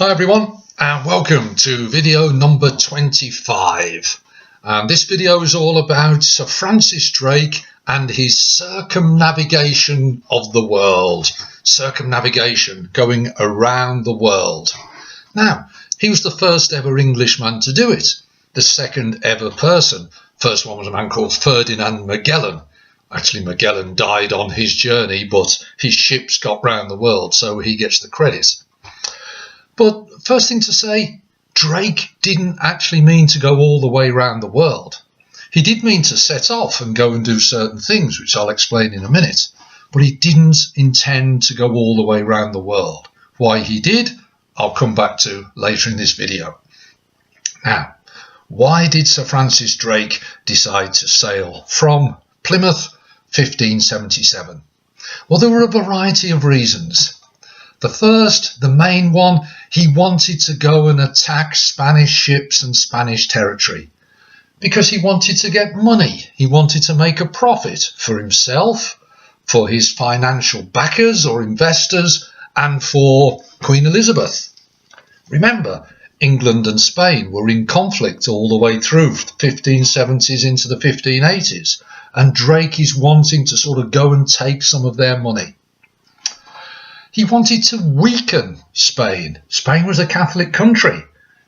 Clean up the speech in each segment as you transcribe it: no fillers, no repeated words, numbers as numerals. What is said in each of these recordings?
Hi everyone, and welcome to video number 25. This video is all about Sir Francis Drake and his circumnavigation of the world. Circumnavigation, going around the world. Now, he was the first ever Englishman to do it, the second ever person. First one was a man called Ferdinand Magellan. Actually, Magellan died on his journey, but his ships got round the world, so he gets the credit. But first thing to say, Drake didn't actually mean to go all the way around the world. He did mean to set off and go and do certain things, which I'll explain in a minute. But he didn't intend to go all the way around the world. Why he did, I'll come back to later in this video. Now, why did Sir Francis Drake decide to sail from Plymouth 1577? Well, there were a variety of reasons. The first, the main one, he wanted to go and attack Spanish ships and Spanish territory because he wanted to get money. He wanted to make a profit for himself, for his financial backers or investors, and for Queen Elizabeth. Remember, England and Spain were in conflict all the way through the 1570s into the 1580s, and Drake is wanting to sort of go and take some of their money. He wanted to weaken Spain. Spain was a Catholic country.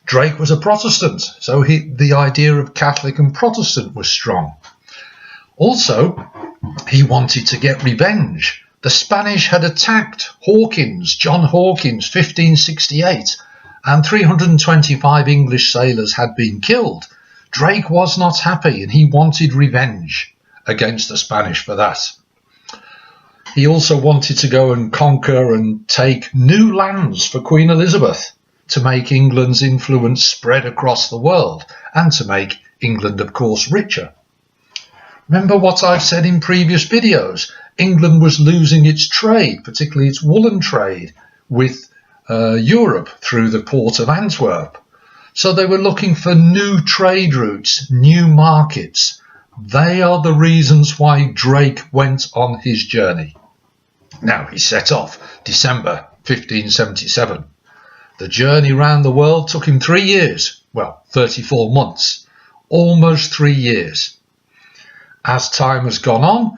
Drake was a Protestant, so the idea of Catholic and Protestant was strong. Also, he wanted to get revenge. The Spanish had attacked John Hawkins, 1568, and 325 English sailors had been killed. Drake was not happy, and he wanted revenge against the Spanish for that. He also wanted to go and conquer and take new lands for Queen Elizabeth to make England's influence spread across the world and to make England, of course, richer. Remember what I've said in previous videos. England was losing its trade, particularly its woolen trade, with Europe through the port of Antwerp. So they were looking for new trade routes, new markets. They are the reasons why Drake went on his journey. Now, he set off December 1577. The journey round the world took him 3 years, well, 34 months, almost 3 years. As time has gone on,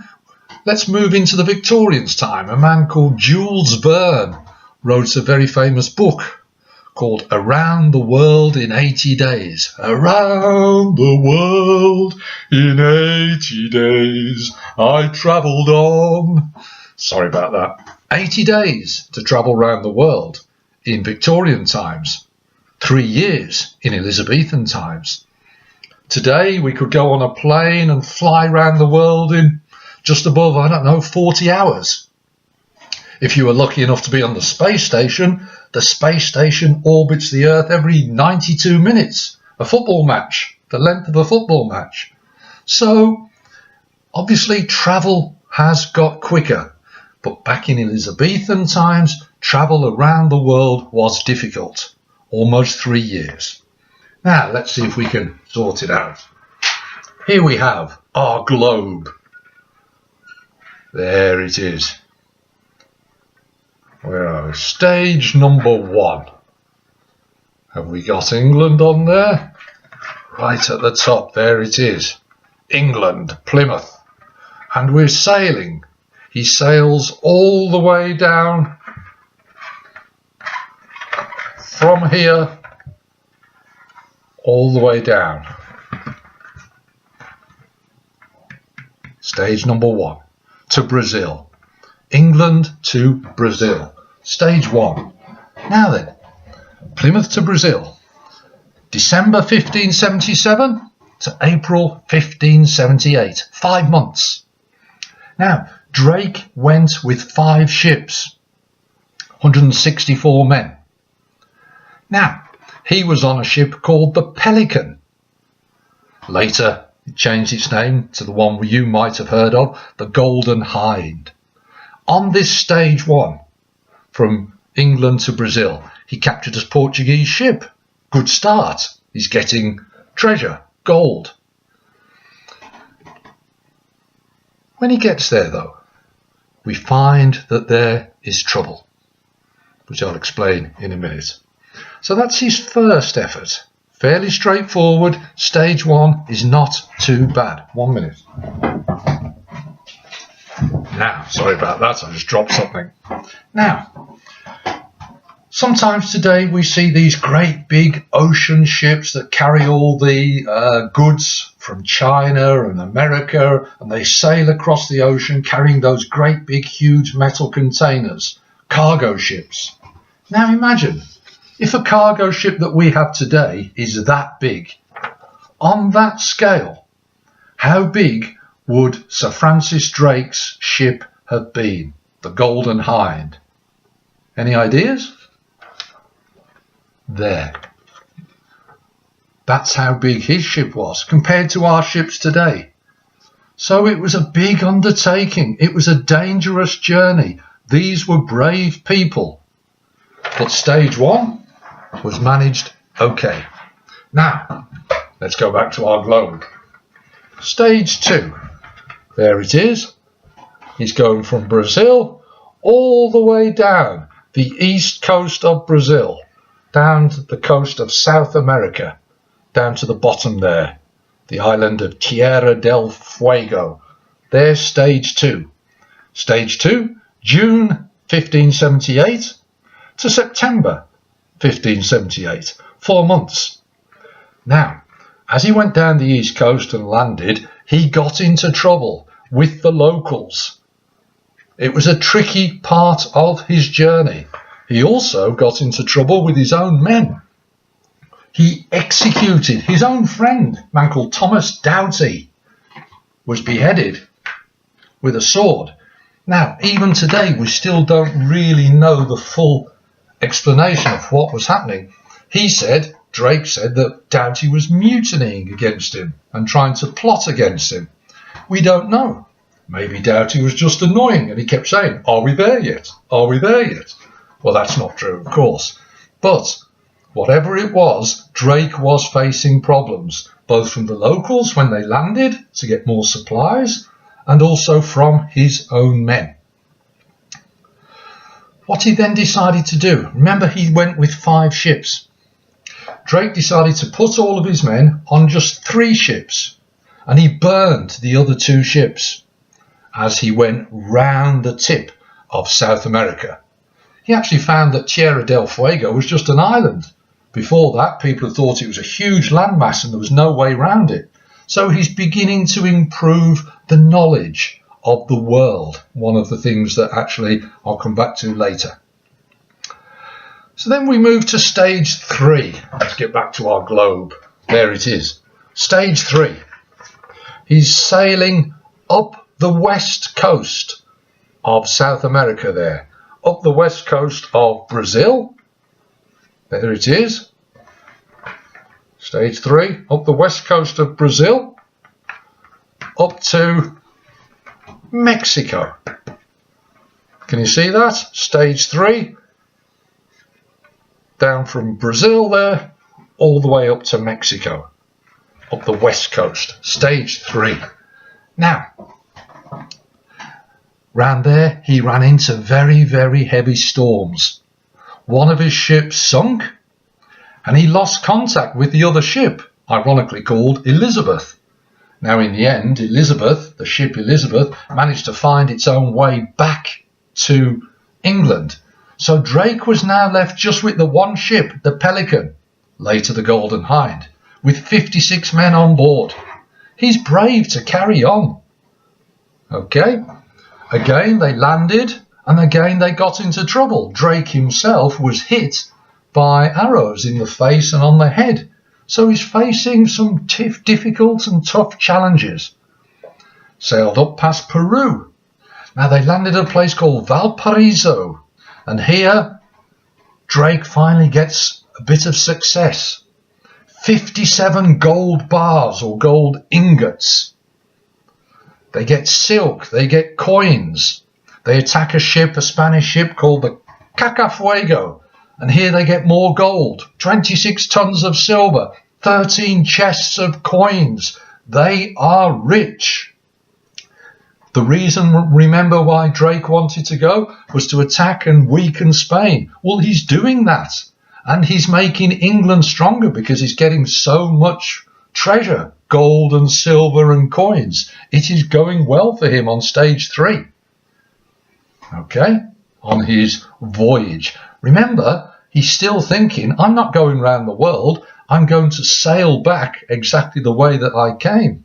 let's move into the Victorians' time. A man called Jules Verne wrote a very famous book called Around the World in 80 Days. Around the world in 80 days I travelled on. Sorry about that. 80 days to travel around the world in Victorian times. 3 years in Elizabethan times. Today we could go on a plane and fly around the world in just above, 40 hours. If you were lucky enough to be on the space station orbits the Earth every 92 minutes. A football match, the length of a football match. So, obviously travel has got quicker. But back in Elizabethan times, travel around the world was difficult. Almost 3 years. Now, let's see if we can sort it out. Here we have our globe. There it is. Where are we? Stage number 1. Have we got England on there? Right at the top, there it is. England, Plymouth. And we're sailing. He sails all the way down from here, all the way down. Stage number 1 to Brazil. England to Brazil. Stage 1. Now then, Plymouth to Brazil. December 1577 to April 1578. 5 months. Now, Drake went with 5 ships, 164 men. Now, he was on a ship called the Pelican. Later, it changed its name to the one you might have heard of, the Golden Hind. On this stage 1, from England to Brazil, he captured a Portuguese ship. Good start. He's getting treasure, gold. When he gets there, though, we find that there is trouble, which I'll explain in a minute. So that's his first effort. Fairly straightforward. Stage 1 is not too bad. 1 minute. Now, sorry about that, I just dropped something. Now, sometimes today we see these great big ocean ships that carry all the goods from China and America, and they sail across the ocean carrying those great big huge metal containers, cargo ships. Now imagine, if a cargo ship that we have today is that big, on that scale, how big would Sir Francis Drake's ship have been, the Golden Hind? Any ideas? There. That's how big his ship was compared to our ships today. So it was a big undertaking. It was a dangerous journey. These were brave people. But stage 1 was managed okay. Now, let's go back to our globe. Stage 2. There it is. He's going from Brazil all the way down the east coast of Brazil, down to the coast of South America, down to the bottom there, the island of Tierra del Fuego. There's stage 2. Stage 2, June 1578 to September 1578, 4 months. Now, as he went down the east coast and landed, he got into trouble with the locals. It was a tricky part of his journey. He also got into trouble with his own men. He executed his own friend, a man called Thomas Doughty, was beheaded with a sword. Now, even today, we still don't really know the full explanation of what was happening. Drake said that Doughty was mutinying against him and trying to plot against him. We don't know. Maybe Doughty was just annoying and he kept saying, "Are we there yet? Are we there yet?" Well, that's not true, of course. But whatever it was, Drake was facing problems, both from the locals when they landed to get more supplies, and also from his own men. What he then decided to do, remember he went with 5 ships. Drake decided to put all of his men on just 3 ships, and he burned the other 2 ships as he went round the tip of South America. He actually found that Tierra del Fuego was just an island. Before that, people had thought it was a huge landmass and there was no way around it. So he's beginning to improve the knowledge of the world, one of the things that actually I'll come back to later. So then we move to stage 3. Let's get back to our globe. There it is. Stage 3. He's sailing up the west coast of South America there, up the west coast of Brazil. There it is. Stage 3, up the west coast of Brazil, up to Mexico. Can you see that? Stage 3, down from Brazil there, all the way up to Mexico, up the west coast. Stage 3. Now, round there, he ran into very, very heavy storms. One of his ships sunk, and he lost contact with the other ship, ironically called Elizabeth. Now, in the end, Elizabeth, the ship Elizabeth, managed to find its own way back to England. So Drake was now left just with the one ship, the Pelican, later the Golden Hind, with 56 men on board. He's brave to carry on. Okay, again they landed, and again they got into trouble. Drake himself was hit by arrows in the face and on the head. So he's facing some difficult and tough challenges. Sailed up past Peru. Now they landed at a place called Valparaiso. And here Drake finally gets a bit of success. 57 gold bars or gold ingots. They get silk, they get coins. They attack a ship, a Spanish ship called the Cacafuego. And here they get more gold, 26 tons of silver, 13 chests of coins. They are rich. The reason, remember, why Drake wanted to go was to attack and weaken Spain. Well, he's doing that. And he's making England stronger because he's getting so much treasure, gold and silver and coins. It is going well for him on stage 3. Okay, on his voyage. Remember, he's still thinking, I'm not going around the world. I'm going to sail back exactly the way that I came.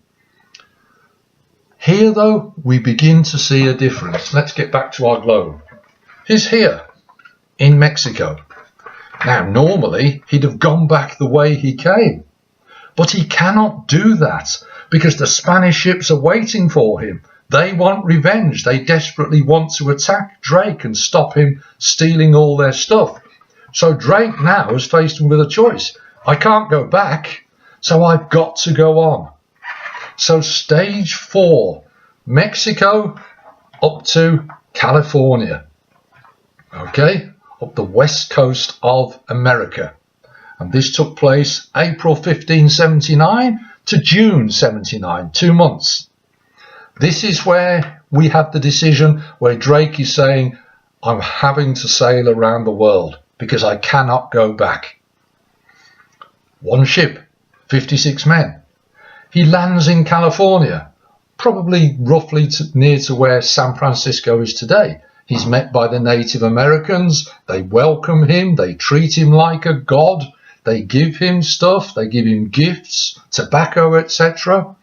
Here, though, we begin to see a difference. Let's get back to our globe. He's here in Mexico. Now, normally, he'd have gone back the way he came. But he cannot do that because the Spanish ships are waiting for him. They want revenge. They desperately want to attack Drake and stop him stealing all their stuff. So Drake now has faced him with a choice. I can't go back, so I've got to go on. So stage 4, Mexico up to California. Okay, up the west coast of America. And this took place April 1579 to June 79, 2 months. This is where we have the decision where Drake is saying, I'm having to sail around the world because I cannot go back. One ship, 56 men. He lands in California, probably roughly near to where San Francisco is today. He's met by the Native Americans. They welcome him. They treat him like a god. They give him stuff. They give him gifts, tobacco, etc.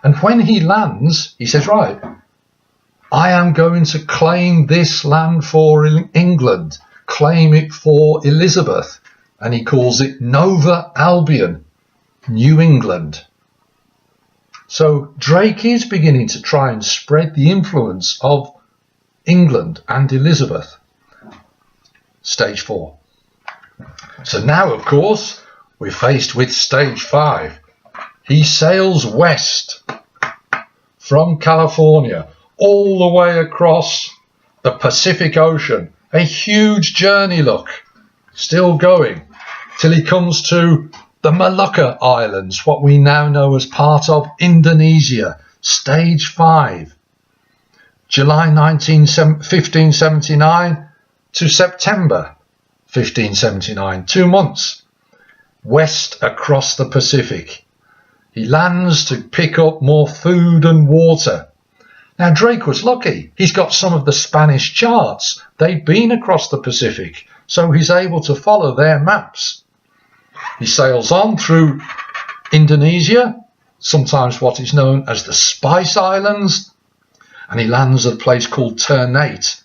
And when he lands, he says, right, I am going to claim this land for England, claim it for Elizabeth. And he calls it Nova Albion, New England. So Drake is beginning to try and spread the influence of England and Elizabeth. Stage 4. So now, of course, we're faced with stage 5. He sails west from California all the way across the Pacific Ocean. A huge journey, look, still going, till he comes to the Molucca Islands, what we now know as part of Indonesia. Stage 5. July 1579 to September 1579, 2 months, west across the Pacific. He lands to pick up more food and water. Now Drake was lucky. He's got some of the Spanish charts. They'd been across the Pacific, so he's able to follow their maps. He sails on through Indonesia, sometimes what is known as the Spice Islands, and he lands at a place called Ternate.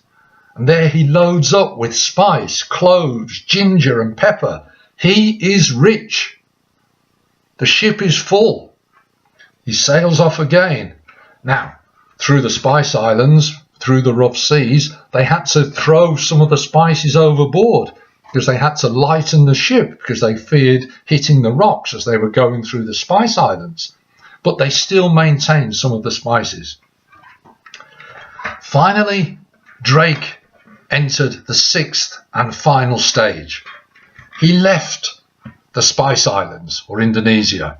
And there he loads up with spice, cloves, ginger and pepper. He is rich. The ship is full. He sails off again. Now, through the Spice Islands, through the rough seas, they had to throw some of the spices overboard because they had to lighten the ship because they feared hitting the rocks as they were going through the Spice Islands. But they still maintained some of the spices. Finally, Drake entered the 6th and final stage. He left the Spice Islands, or Indonesia,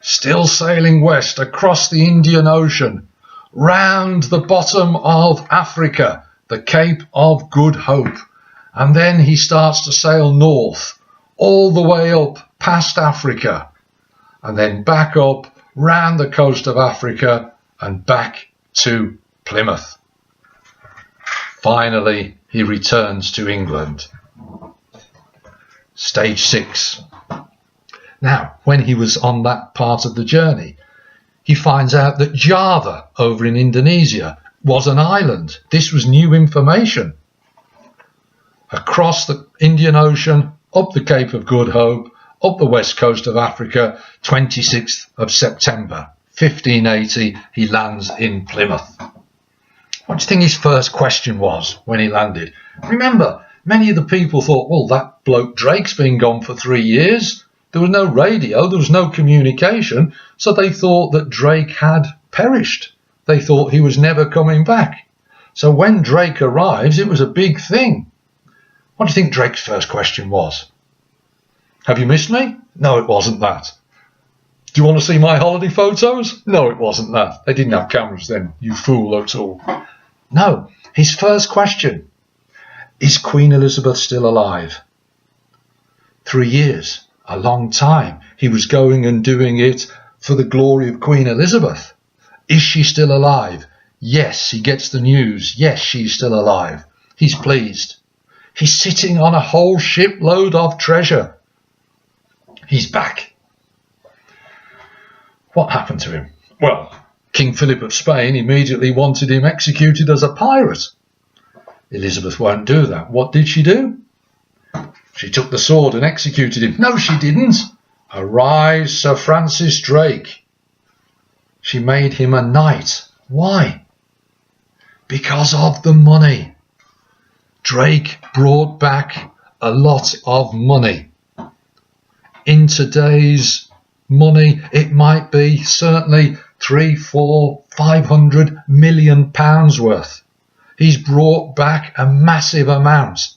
still sailing west across the Indian Ocean, round the bottom of Africa, the Cape of Good Hope, and then he starts to sail north, all the way up past Africa, and then back up round the coast of Africa and back to Plymouth. Finally, he returns to England. Stage 6. Now, when he was on that part of the journey, he finds out that Java, over in Indonesia, was an island. This was new information. Across the Indian Ocean, up the Cape of Good Hope, up the west coast of Africa, 26th of September, 1580, he lands in Plymouth. What do you think his first question was when he landed? Remember, many of the people thought, well, that bloke Drake's been gone for 3 years. There was no radio, there was no communication, so they thought that Drake had perished. They thought he was never coming back. So when Drake arrives, it was a big thing. What do you think Drake's first question was? Have you missed me? No, it wasn't that. Do you want to see my holiday photos? No, it wasn't that. They didn't have cameras then, you fool, that's all. No, his first question, is Queen Elizabeth still alive? 3 years, a long time. He was going and doing it for the glory of Queen Elizabeth. Is she still alive? Yes, he gets the news. Yes, she's still alive. He's pleased. He's sitting on a whole shipload of treasure. He's back. What happened to him? Well, King Philip of Spain immediately wanted him executed as a pirate. Elizabeth won't do that. What did she do? She took the sword and executed him. No, she didn't. Arise, Sir Francis Drake. She made him a knight. Why? Because of the money. Drake brought back a lot of money. In today's money, it might be certainly 300, 400, 500 million pounds worth. He's brought back a massive amount.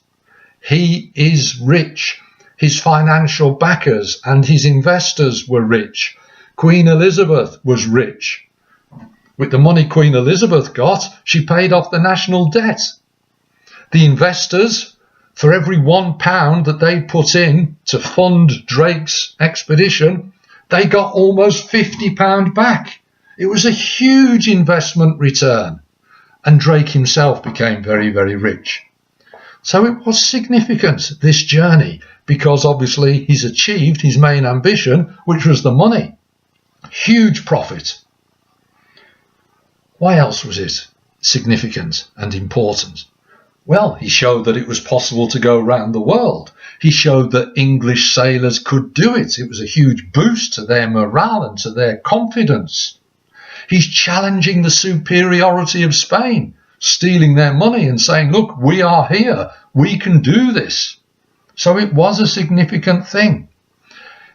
He is rich. His financial backers and his investors were rich. Queen Elizabeth was rich. With the money Queen Elizabeth got, she paid off the national debt. The investors, for every £1 that they put in to fund Drake's expedition, they got almost £50 back. It was a huge investment return. And Drake himself became very, very rich. So it was significant, this journey, because obviously he's achieved his main ambition, which was the money. Huge profit. Why else was it significant and important? Well, he showed that it was possible to go around the world. He showed that English sailors could do it. It was a huge boost to their morale and to their confidence. He's challenging the superiority of Spain, stealing their money and saying, look, we are here. We can do this. So it was a significant thing.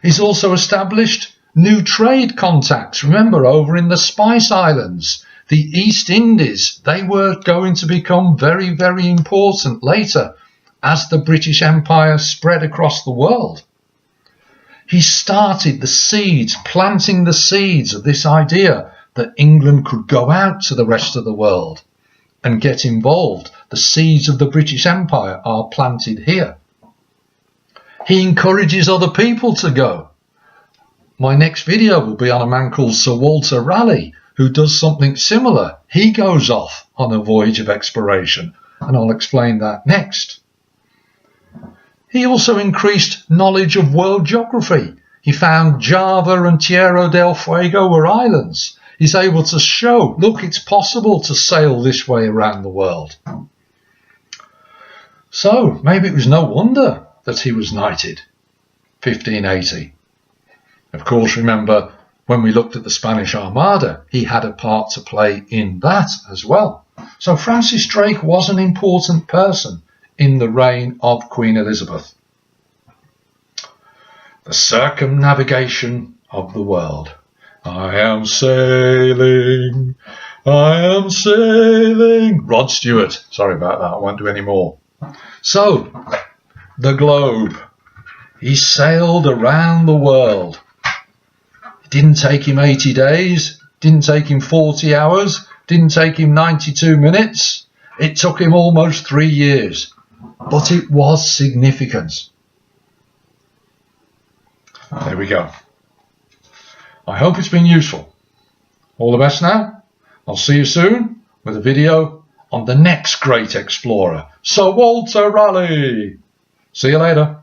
He's also established new trade contacts. Remember, over in the Spice Islands, the East Indies, they were going to become very, very important later as the British Empire spread across the world. He started the seeds, planting the seeds of this idea that England could go out to the rest of the world and get involved. The seeds of the British Empire are planted here. He encourages other people to go. My next video will be on a man called Sir Walter Raleigh, who does something similar. He goes off on a voyage of exploration, and I'll explain that next. He also increased knowledge of world geography. He found Java and Tierra del Fuego were islands. He's able to show, look, it's possible to sail this way around the world. So maybe it was no wonder that he was knighted, 1580. Of course, remember, when we looked at the Spanish Armada, he had a part to play in that as well. So Francis Drake was an important person in the reign of Queen Elizabeth. The circumnavigation of the world. I am sailing, I am sailing. Rod Stewart. Sorry about that, I won't do any more. So, the globe. He sailed around the world. It didn't take him 80 days, didn't take him 40 hours, didn't take him 92 minutes. It took him almost 3 years. But it was significant. There we go. I hope it's been useful. All the best now. I'll see you soon with a video on the next great explorer, Sir Walter Raleigh. See you later.